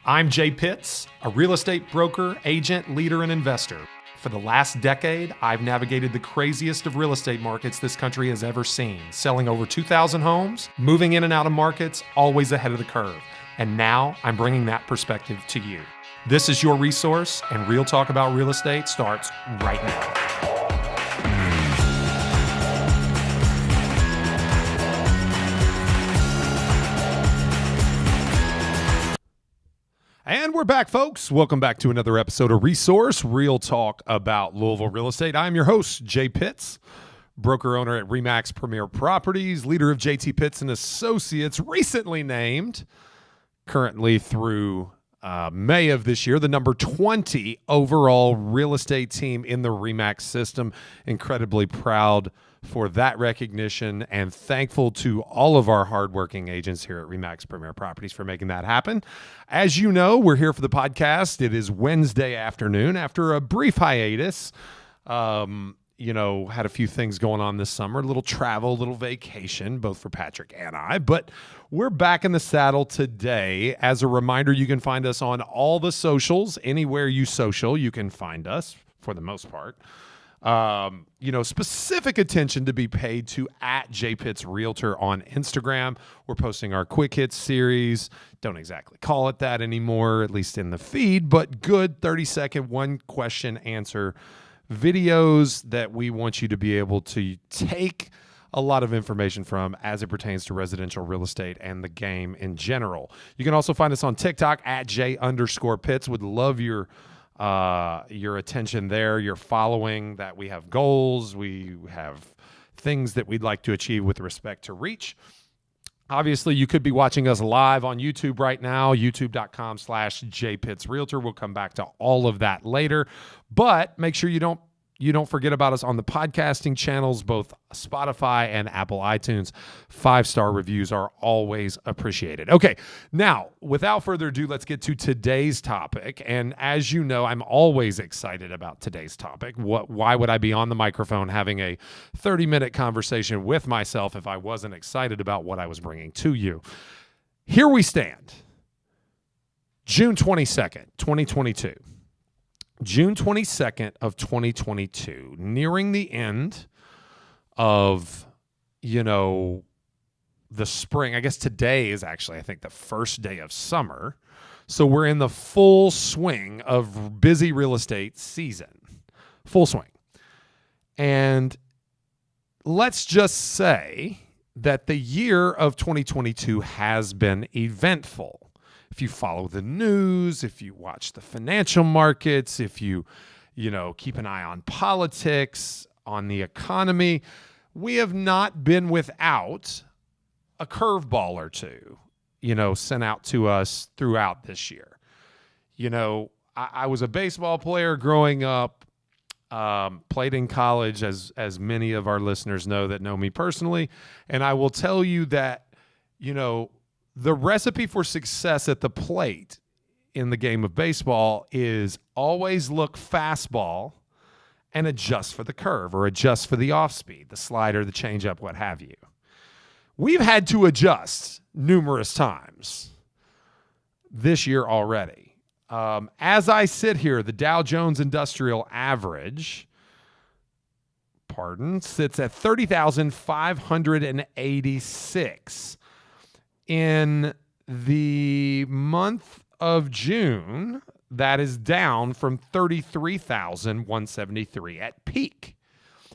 I'm Jay Pitts, a real estate broker, agent, leader, and investor. For the last decade, I've navigated the craziest of real estate markets this country has ever seen, selling over 2,000 homes, moving in and out of markets, always ahead of the curve. And now I'm bringing that perspective to you. This is your resource, and Real Talk About Real Estate starts right now. And we're back, folks. Welcome back to another episode of Resource, Real Talk About Louisville Real Estate. I'm your host, Jay Pitts, broker owner at RE/MAX Premier Properties, leader of JT Pitts and Associates, recently named, currently through May of this year, the number 20 overall real estate team in the RE/MAX system. Incredibly proud for that recognition and thankful to all of our hardworking agents here at RE/MAX Premier Properties for making that happen. As you know, we're here for the podcast. It is Wednesday afternoon after a brief hiatus. Had a few things going on this summer, a little travel, a little vacation, both for Patrick and I, but we're back in the saddle today. As a reminder, you can find us on all the socials. Anywhere you social, you can find us for the most part. Specific attention to be paid to at JPitts Realtor on Instagram. We're posting our quick hits series. Don't exactly call it that anymore, at least in the feed, but good 30-second, one question answer videos that we want you to be able to take a lot of information from as it pertains to residential real estate and the game in general. You can also find us on TikTok at J_Pitts. Would love your attention there, your following, that we have goals, we have things that we'd like to achieve with respect to reach. Obviously, you could be watching us live on YouTube right now, youtube.com/JPittsRealtor. We'll come back to all of that later, but make sure you don't forget about us on the podcasting channels, both Spotify and Apple iTunes. 5-star reviews are always appreciated. Okay, now, without further ado, let's get to today's topic. And as you know, I'm always excited about today's topic. Why would I be on the microphone having a 30-minute conversation with myself if I wasn't excited about what I was bringing to you? Here we stand, June 22nd, 2022. June 22nd of 2022, nearing the end of, the spring. I guess today is actually, I think, the first day of summer. So we're in the full swing of busy real estate season. Full swing. And let's just say that the year of 2022 has been eventful. If you follow the news, if you watch the financial markets, if you keep an eye on politics, on the economy, we have not been without a curveball or two, sent out to us throughout this year. I was a baseball player growing up, played in college, as many of our listeners know that know me personally, and I will tell you that, the recipe for success at the plate in the game of baseball is always look fastball and adjust for the curve or adjust for the off speed, the slider, the changeup, what have you. We've had to adjust numerous times this year already. As I sit here, the Dow Jones Industrial Average, sits at 30,586. In the month of June, that is down from 33,173 at peak,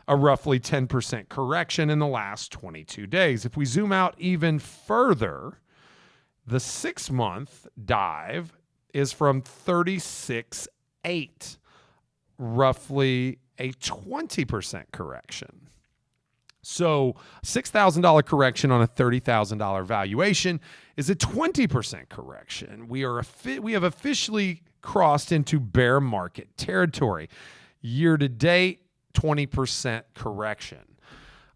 a roughly 10% correction in the last 22 days. If we zoom out even further, the 6-month dive is from 36,800, roughly a 20% correction. So $6,000 correction on a $30,000 valuation is a 20% correction. We have officially crossed into bear market territory. Year to date, 20% correction.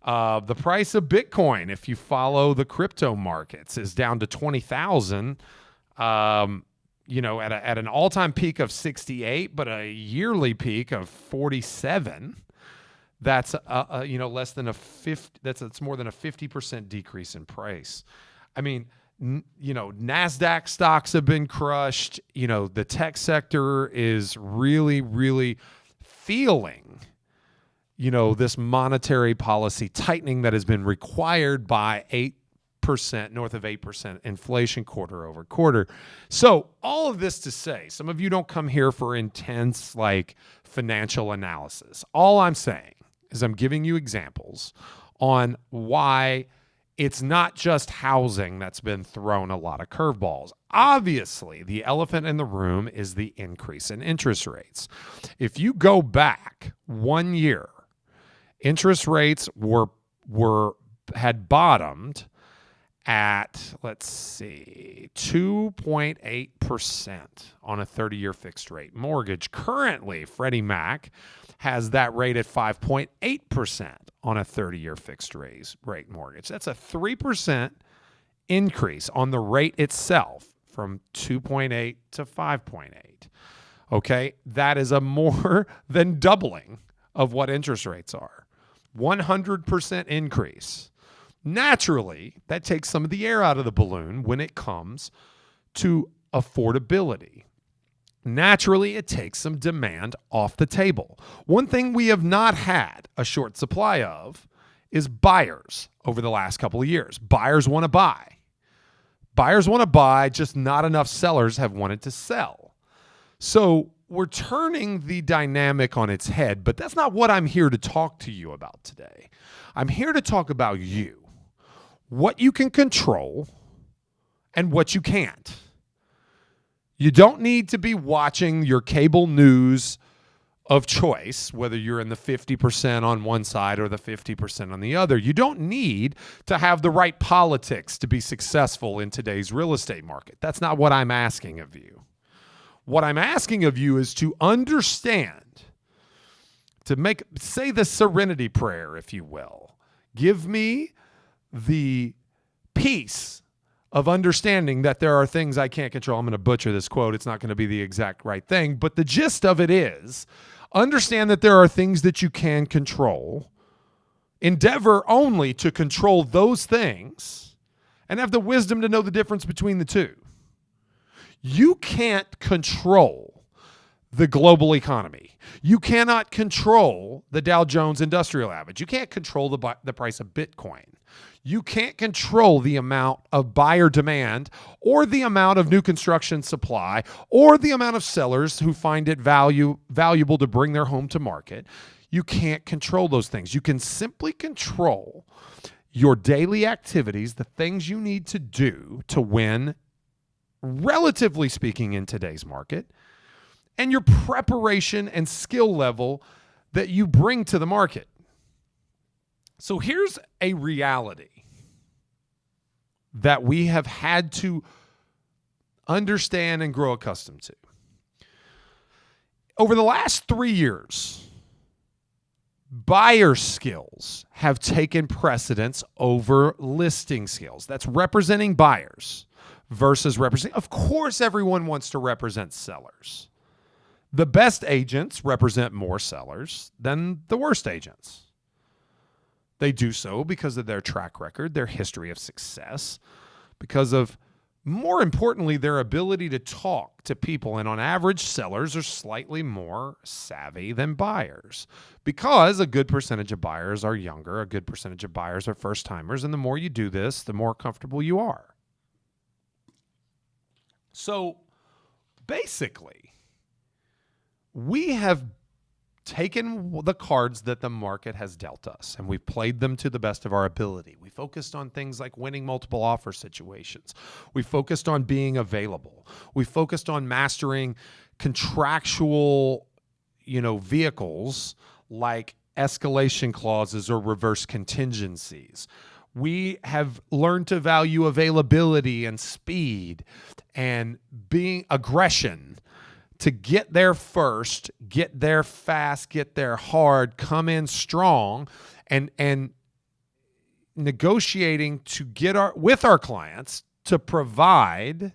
The price of Bitcoin, if you follow the crypto markets, is down to 20,000. At an all-time peak of 68, but a yearly peak of 47. That's less than a 50. That's more than a 50% decrease in price. I mean, NASDAQ stocks have been crushed. The tech sector is really, really feeling, this monetary policy tightening that has been required by 8%, north of 8% inflation quarter over quarter. So all of this to say, some of you don't come here for intense financial analysis. All I'm saying is I'm giving you examples on why it's not just housing that's been thrown a lot of curveballs. Obviously, the elephant in the room is the increase in interest rates. If you go back 1 year, interest rates had bottomed at, 2.8% on a 30-year fixed rate mortgage. Currently, Freddie Mac has that rate at 5.8% on a 30-year fixed rate mortgage. That's a 3% increase on the rate itself from 2.8 to 5.8. Okay, that is a more than doubling of what interest rates are. 100% increase. Naturally, that takes some of the air out of the balloon when it comes to affordability. Naturally, it takes some demand off the table. One thing we have not had a short supply of is buyers over the last couple of years. Buyers want to buy. Buyers want to buy, just not enough sellers have wanted to sell. So we're turning the dynamic on its head, but that's not what I'm here to talk to you about today. I'm here to talk about you. What you can control and what you can't. You don't need to be watching your cable news of choice, whether you're in the 50% on one side or the 50% on the other. You don't need to have the right politics to be successful in today's real estate market. That's not what I'm asking of you. What I'm asking of you is to understand, to say the serenity prayer, if you will. Give me the peace of understanding that there are things I can't control. I'm going to butcher this quote. It's not going to be the exact right thing, but the gist of it is understand that there are things that you can control. Endeavor only to control those things and have the wisdom to know the difference between the two. You can't control the global economy. You cannot control the Dow Jones Industrial Average. You can't control the price of Bitcoin. You can't control the amount of buyer demand or the amount of new construction supply or the amount of sellers who find it valuable to bring their home to market. You can't control those things. You can simply control your daily activities, the things you need to do to win, relatively speaking, in today's market, and your preparation and skill level that you bring to the market. So here's a reality that we have had to understand and grow accustomed to. Over the last 3 years, buyer skills have taken precedence over listing skills. That's representing buyers versus representing. Of course, everyone wants to represent sellers. The best agents represent more sellers than the worst agents. They do so because of their track record, their history of success, because of, more importantly, their ability to talk to people. And on average, sellers are slightly more savvy than buyers because a good percentage of buyers are younger, a good percentage of buyers are first-timers, and the more you do this, the more comfortable you are. So basically, we have taken the cards that the market has dealt us and we've played them to the best of our ability. We focused on things like winning multiple offer situations. We focused on being available. We focused on mastering contractual, vehicles like escalation clauses or reverse contingencies. We have learned to value availability and speed and being aggression, to get there first, get there fast, get there hard, come in strong, and negotiating to get with our clients to provide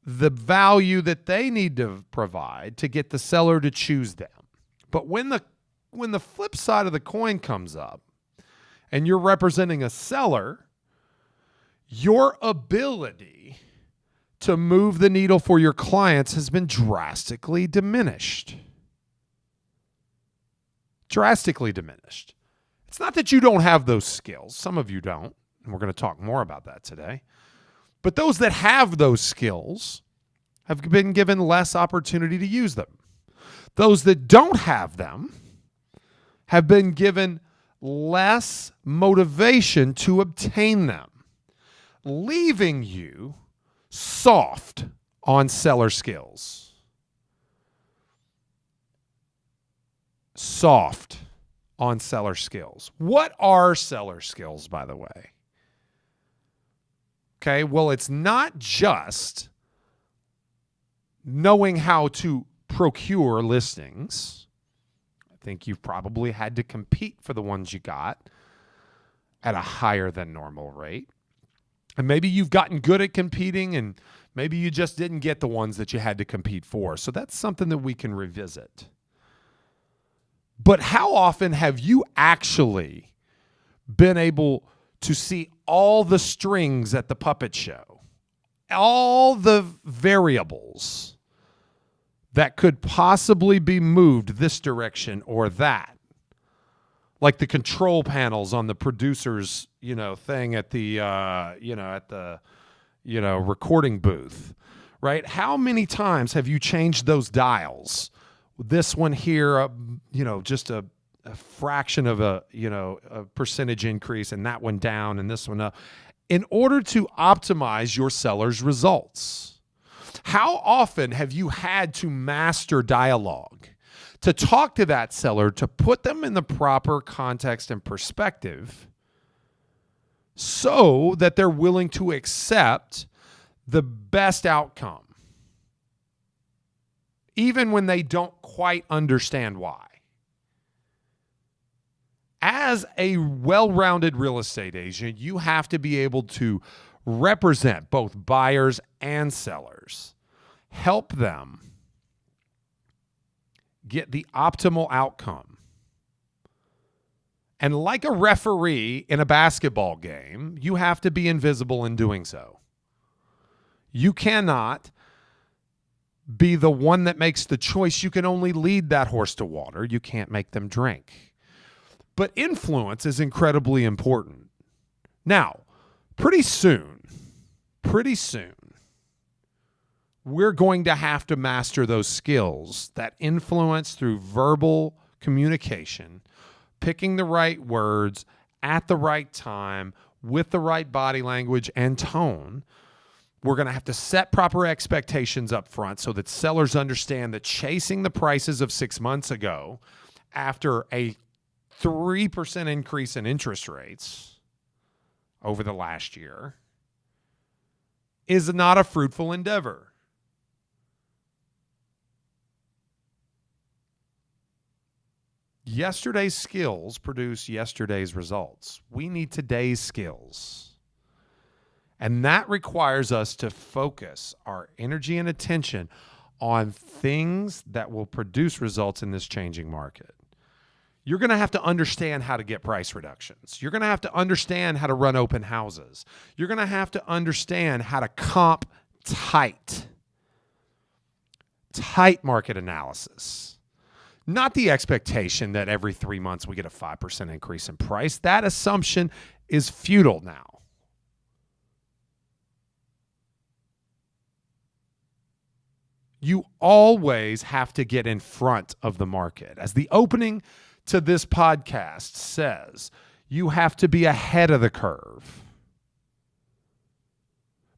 the value that they need to provide to get the seller to choose them. But when the flip side of the coin comes up and you're representing a seller, your ability to move the needle for your clients has been drastically diminished. Drastically diminished. It's not that you don't have those skills. Some of you don't, and we're going to talk more about that today. But those that have those skills have been given less opportunity to use them. Those that don't have them have been given less motivation to obtain them, leaving you soft on seller skills. Soft on seller skills. What are seller skills, by the way? Okay, well, it's not just knowing how to procure listings. I think you've probably had to compete for the ones you got at a higher than normal rate. And maybe you've gotten good at competing, and maybe you just didn't get the ones that you had to compete for. So that's something that we can revisit. But how often have you actually been able to see all the strings at the puppet show, all the variables that could possibly be moved this direction or that, like the control panels on the producer's, thing at the, recording booth, right? How many times have you changed those dials? This one here, just a fraction of a percentage increase, and that one down, and this one up, in order to optimize your seller's results. How often have you had to master dialogue to talk to that seller, to put them in the proper context and perspective so that they're willing to accept the best outcome, even when they don't quite understand why? As a well-rounded real estate agent, you have to be able to represent both buyers and sellers, help them get the optimal outcome. And like a referee in a basketball game, you have to be invisible in doing so. You cannot be the one that makes the choice. You can only lead that horse to water. You can't make them drink. But influence is incredibly important. Now, pretty soon, we're going to have to master those skills that influence through verbal communication, picking the right words at the right time with the right body language and tone. We're going to have to set proper expectations up front so that sellers understand that chasing the prices of 6 months ago after a 3% increase in interest rates over the last year is not a fruitful endeavor. Yesterday's skills produce yesterday's results. We need today's skills. And that requires us to focus our energy and attention on things that will produce results in this changing market. You're going to have to understand how to get price reductions. You're going to have to understand how to run open houses. You're going to have to understand how to comp tight market analysis. Not the expectation that every 3 months we get a 5% increase in price. That assumption is futile now. You always have to get in front of the market. As the opening to this podcast says, you have to be ahead of the curve.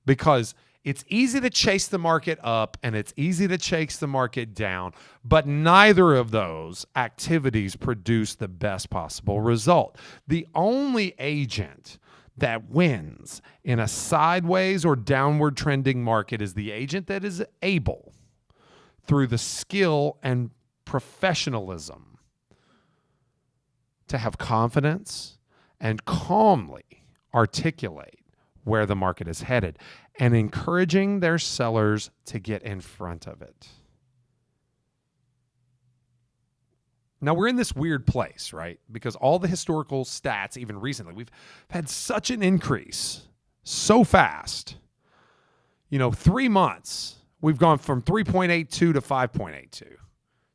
Because it's easy to chase the market up and it's easy to chase the market down, but neither of those activities produce the best possible result. The only agent that wins in a sideways or downward trending market is the agent that is able, through the skill and professionalism, to have confidence and calmly articulate where the market is headed and encouraging their sellers to get in front of it. Now, we're in this weird place, right? Because all the historical stats, even recently, we've had such an increase so fast. 3 months, we've gone from 3.82 to 5.82.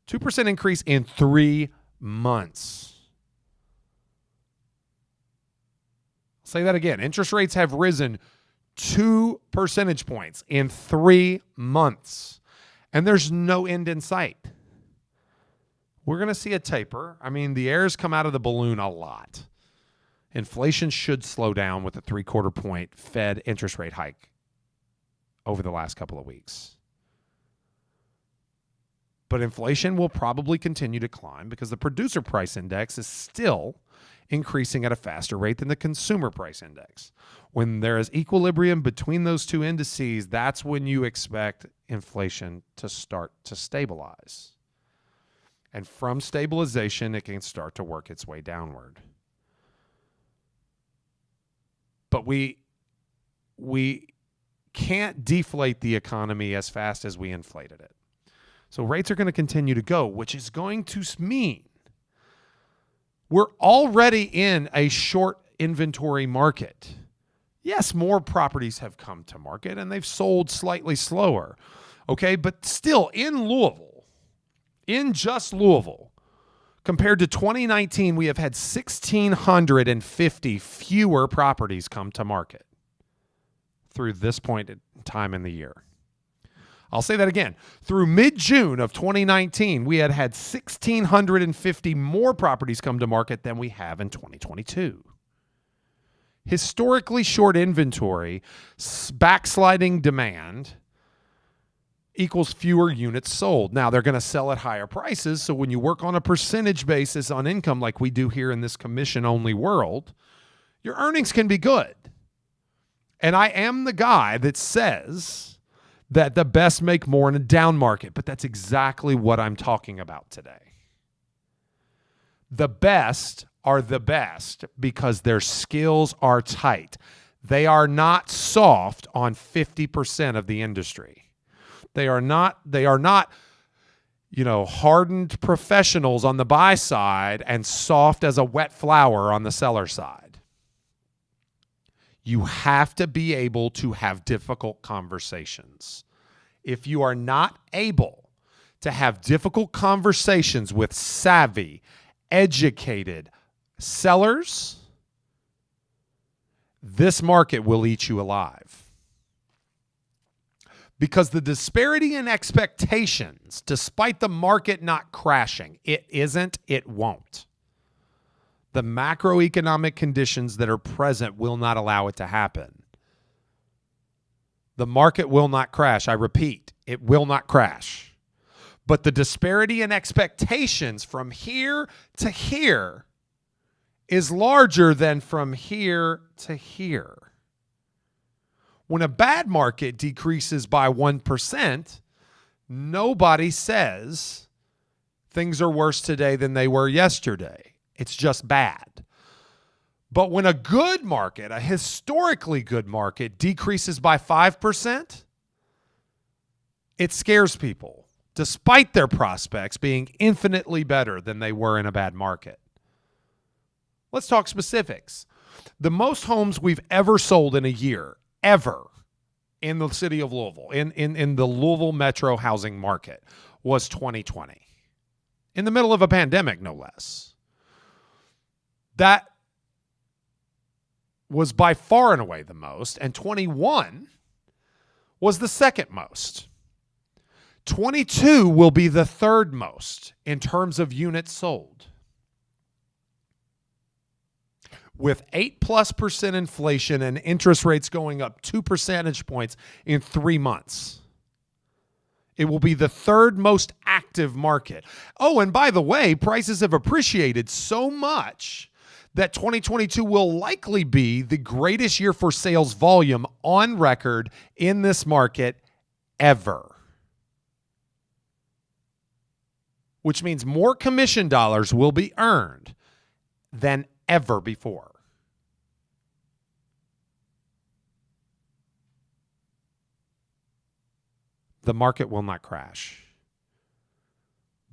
2% increase in 3 months. I'll say that again. Interest rates have risen 2 percentage points in 3 months. And there's no end in sight. We're going to see a taper. I mean, the air's come out of the balloon a lot. Inflation should slow down with a 3/4 point Fed interest rate hike over the last couple of weeks. But inflation will probably continue to climb because the producer price index is still increasing at a faster rate than the consumer price index. When there is equilibrium between those two indices, that's when you expect inflation to start to stabilize. And from stabilization, it can start to work its way downward. But we can't deflate the economy as fast as we inflated it. So rates are going to continue to go, which is going to mean we're already in a short inventory market. Yes, more properties have come to market and they've sold slightly slower. Okay, but still in Louisville, in just Louisville, compared to 2019, we have had 1,650 fewer properties come to market through this point in time in the year. I'll say that again. Through mid-June of 2019, we had 1,650 more properties come to market than we have in 2022. Historically short inventory, backsliding demand equals fewer units sold. Now, they're going to sell at higher prices, so when you work on a percentage basis on income like we do here in this commission-only world, your earnings can be good. And I am the guy that says that the best make more in a down market, but that's exactly what I'm talking about today. The best are the best because their skills are tight. They are not soft on 50% of the industry. They are not, hardened professionals on the buy side and soft as a wet flower on the seller side. You have to be able to have difficult conversations. If you are not able to have difficult conversations with savvy, educated sellers, this market will eat you alive. Because the disparity in expectations, despite the market not crashing, it won't. The macroeconomic conditions that are present will not allow it to happen. The market will not crash. I repeat, it will not crash. But the disparity in expectations from here to here is larger than from here to here. When a bad market decreases by 1%, nobody says things are worse today than they were yesterday. It's just bad. But when a good market, a historically good market, decreases by 5%, it scares people, despite their prospects being infinitely better than they were in a bad market. Let's talk specifics. The most homes we've ever sold in a year, ever, in the city of Louisville, in the Louisville metro housing market, was 2020. In the middle of a pandemic, no less. That was by far and away the most, and 21 was the second most. 22 will be the third most in terms of units sold. With 8+% inflation and interest rates going up 2 percentage points in 3 months. It will be the third most active market. Oh, and by the way, prices have appreciated so much that 2022 will likely be the greatest year for sales volume on record in this market ever. Which means more commission dollars will be earned than ever before. The market will not crash,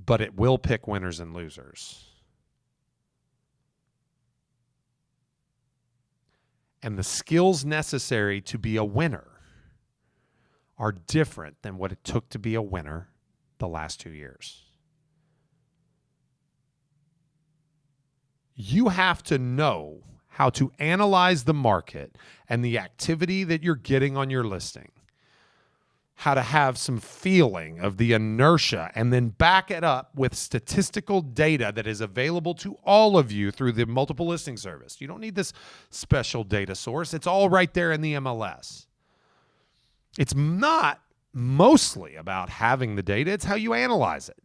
but it will pick winners and losers. and the skills necessary to be a winner are different than what it took to be a winner the last 2 years. You have to know how to analyze the market and the activity that you're getting on your listing, how to have some feeling of the inertia, and then back it up with statistical data that is available to all of you through the multiple listing service. You don't need this special data source. It's all right there in the MLS. It's not mostly about having the data. It's how you analyze it.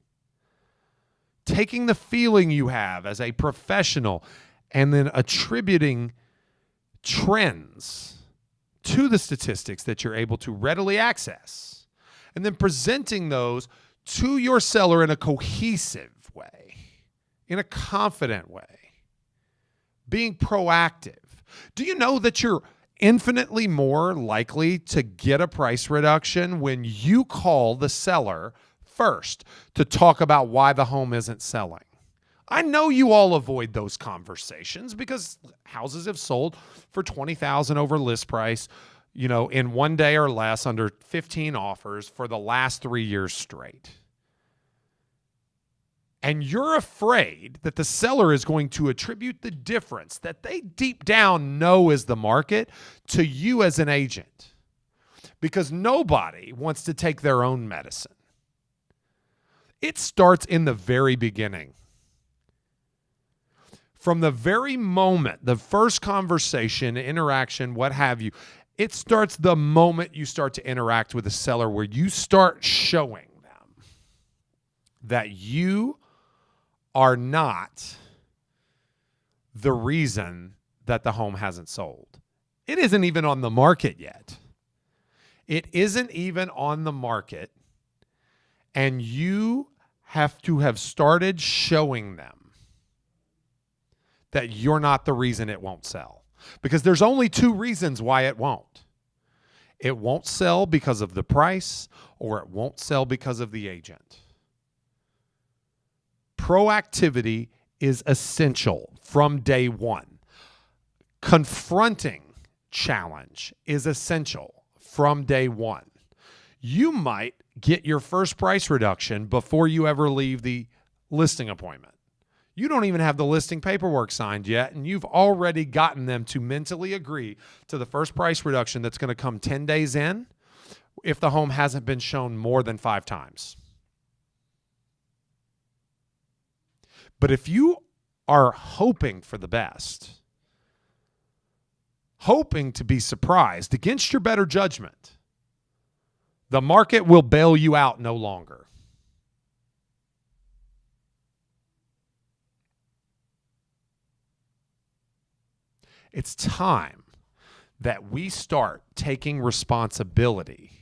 Taking the feeling you have as a professional and then attributing trends to the statistics that you're able to readily access, and then presenting those to your seller in a cohesive way, in a confident way, being proactive. Do you know that you're infinitely more likely to get a price reduction when you call the seller first to talk about why the home isn't selling? I know you all avoid those conversations because houses have sold for $20,000 over list price, in 1 day or less under 15 offers for the last 3 years straight. And you're afraid that the seller is going to attribute the difference that they deep down know is the market to you as an agent, because nobody wants to take their own medicine. It starts in the very beginning. From the very moment, the first conversation, interaction, what have you, it starts the moment you start to interact with a seller, where you start showing them that you are not the reason that the home hasn't sold. It isn't even on the market yet. It isn't even on the market. And you have to have started showing them that you're not the reason it won't sell. Because there's only 2 reasons why it won't. It won't sell because of the price, or it won't sell because of the agent. Proactivity is essential from day one. Confronting challenge is essential from day one. You might get your first price reduction before you ever leave the listing appointment. You don't even have the listing paperwork signed yet, and you've already gotten them to mentally agree to the first price reduction that's going to come 10 days in if the home hasn't been shown more than 5 times. But if you are hoping for the best, hoping to be surprised against your better judgment, the market will bail you out no longer. It's time that we start taking responsibility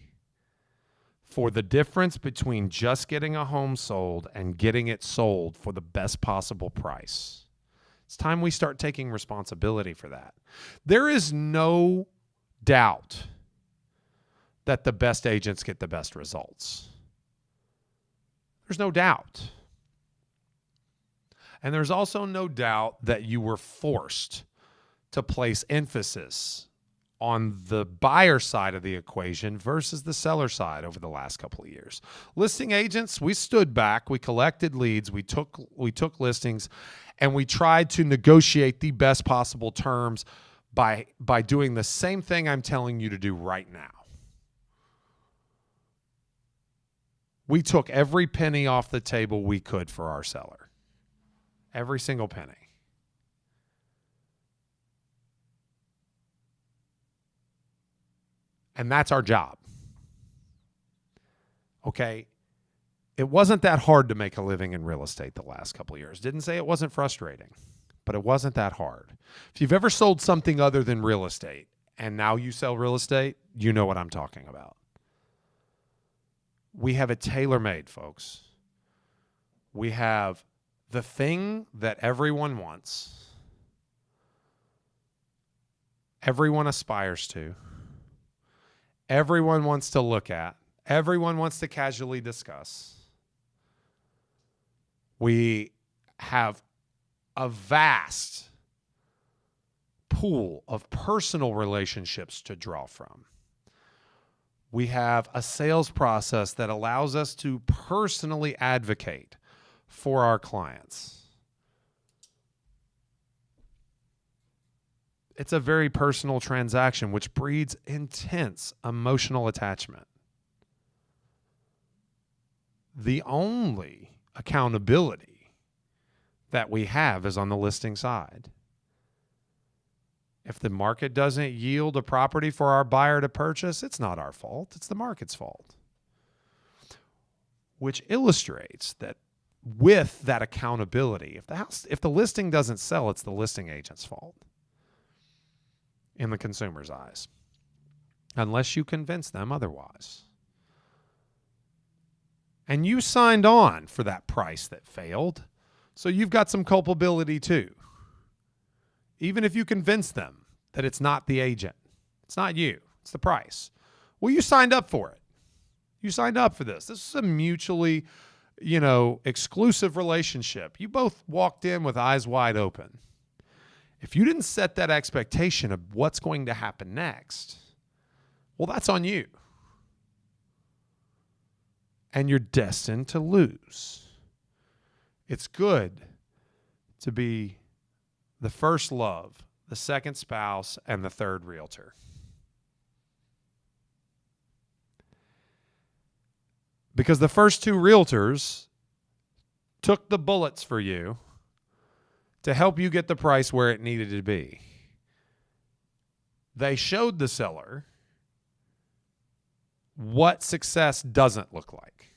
for the difference between just getting a home sold and getting it sold for the best possible price. It's time we start taking responsibility for that. There is no doubt that the best agents get the best results. There's no doubt. And there's also no doubt that you were forced to place emphasis on the buyer side of the equation versus the seller side over the last couple of years. Listing agents, we stood back, we collected leads, we took listings, and we tried to negotiate the best possible terms by doing the same thing I'm telling you to do right now. We took every penny off the table we could for our seller. Every single penny. And that's our job. Okay? It wasn't that hard to make a living in real estate the last couple of years. Didn't say it wasn't frustrating, but it wasn't that hard. If you've ever sold something other than real estate and now you sell real estate, you know what I'm talking about. We have it tailor-made, folks. We have the thing that everyone wants, everyone aspires to, everyone wants to look at, everyone wants to casually discuss. We have a vast pool of personal relationships to draw from. We have a sales process that allows us to personally advocate for our clients. It's a very personal transaction, which breeds intense emotional attachment. The only accountability that we have is on the listing side. If the market doesn't yield a property for our buyer to purchase, it's not our fault. It's the market's fault. Which illustrates that with that accountability, if the listing doesn't sell, it's the listing agent's fault in the consumer's eyes, unless you convince them otherwise. And you signed on for that price that failed, so you've got some culpability too. Even if you convince them that it's not the agent, it's not you, it's the price. Well, you signed up for it. You signed up for this. This is a mutually, exclusive relationship. You both walked in with eyes wide open. If you didn't set that expectation of what's going to happen next, well, that's on you. And you're destined to lose. It's good to be the first love, the second spouse, and the third realtor. Because the first two realtors took the bullets for you to help you get the price where it needed to be. They showed the seller what success doesn't look like.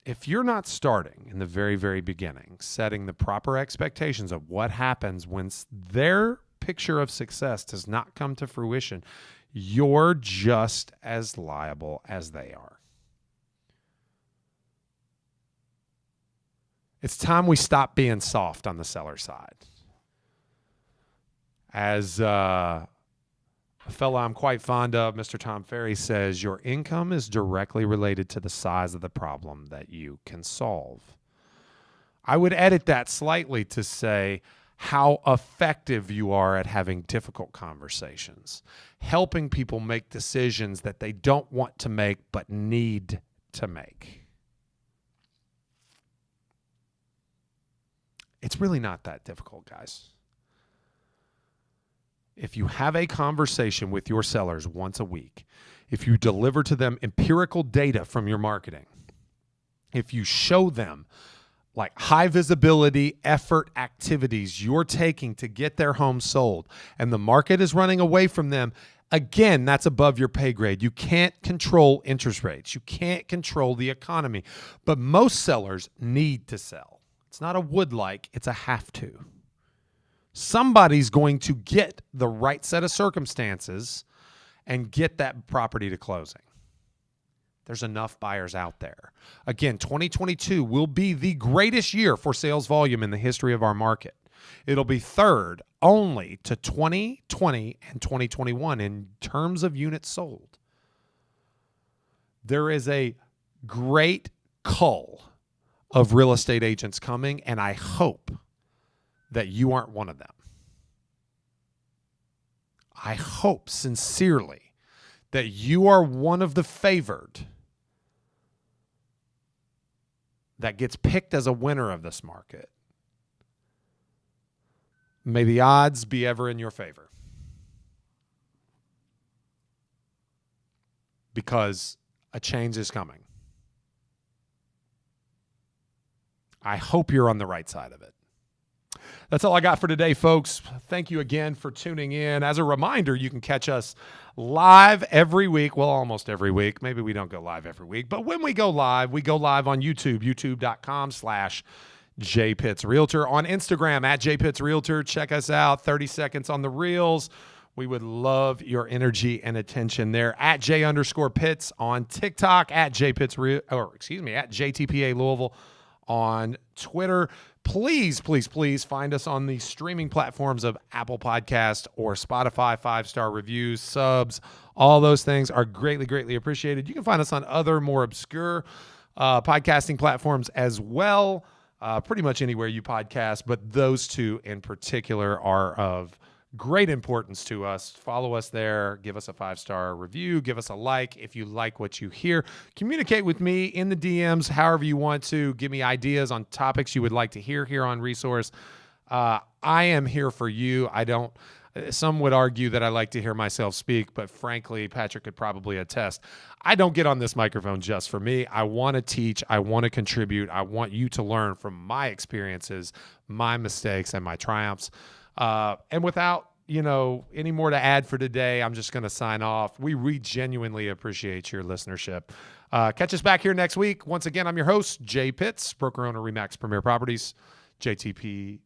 If you're not starting in the very, very beginning, setting the proper expectations of what happens when their picture of success does not come to fruition, you're just as liable as they are. It's time we stop being soft on the seller side. As a fellow I'm quite fond of, Mr. Tom Ferry, says, your income is directly related to the size of the problem that you can solve. I would edit that slightly to say how effective you are at having difficult conversations, helping people make decisions that they don't want to make but need to make. It's really not that difficult, guys. If you have a conversation with your sellers once a week, if you deliver to them empirical data from your marketing, if you show them like high visibility effort activities you're taking to get their home sold and the market is running away from them, again, that's above your pay grade. You can't control interest rates. You can't control the economy. But most sellers need to sell. It's not a would like, it's a have to. Somebody's going to get the right set of circumstances and get that property to closing. There's enough buyers out there. Again, 2022 will be the greatest year for sales volume in the history of our market. It'll be third only to 2020 and 2021 in terms of units sold. There is a great cull of real estate agents coming, and I hope that you aren't one of them. I hope sincerely that you are one of the favored that gets picked as a winner of this market. May the odds be ever in your favor. Because a change is coming. I hope you're on the right side of it. That's all I got for today, folks. Thank you again for tuning in. As a reminder, you can catch us live every week. Well, almost every week. Maybe we don't go live every week. But when we go live on YouTube, youtube.com/JPittsRealtor. On Instagram, @JPittsRealtor. Check us out. 30 seconds on the reels. We would love your energy and attention there. @J_Pitts on TikTok. @JTPA Louisville on Twitter. Please, please, please find us on the streaming platforms of Apple Podcast or Spotify. 5-star reviews, subs, all those things are greatly, greatly appreciated. You can find us on other more obscure podcasting platforms as well. pretty much anywhere you podcast, but those two in particular are of great importance to us. Follow us there. Give us a 5-star review. Give us a like if you like what you hear. Communicate with me in the DMs however you want to. Give me ideas on topics you would like to hear here on Resource. I am here for you. Some would argue that I like to hear myself speak, but frankly, Patrick could probably attest. I don't get on this microphone just for me. I want to teach. I want to contribute. I want you to learn from my experiences, my mistakes, and my triumphs. And without, any more to add for today, I'm just going to sign off. We genuinely appreciate your listenership. Catch us back here next week. Once again, I'm your host, Jay Pitts, broker owner, Remax Premier Properties, JTP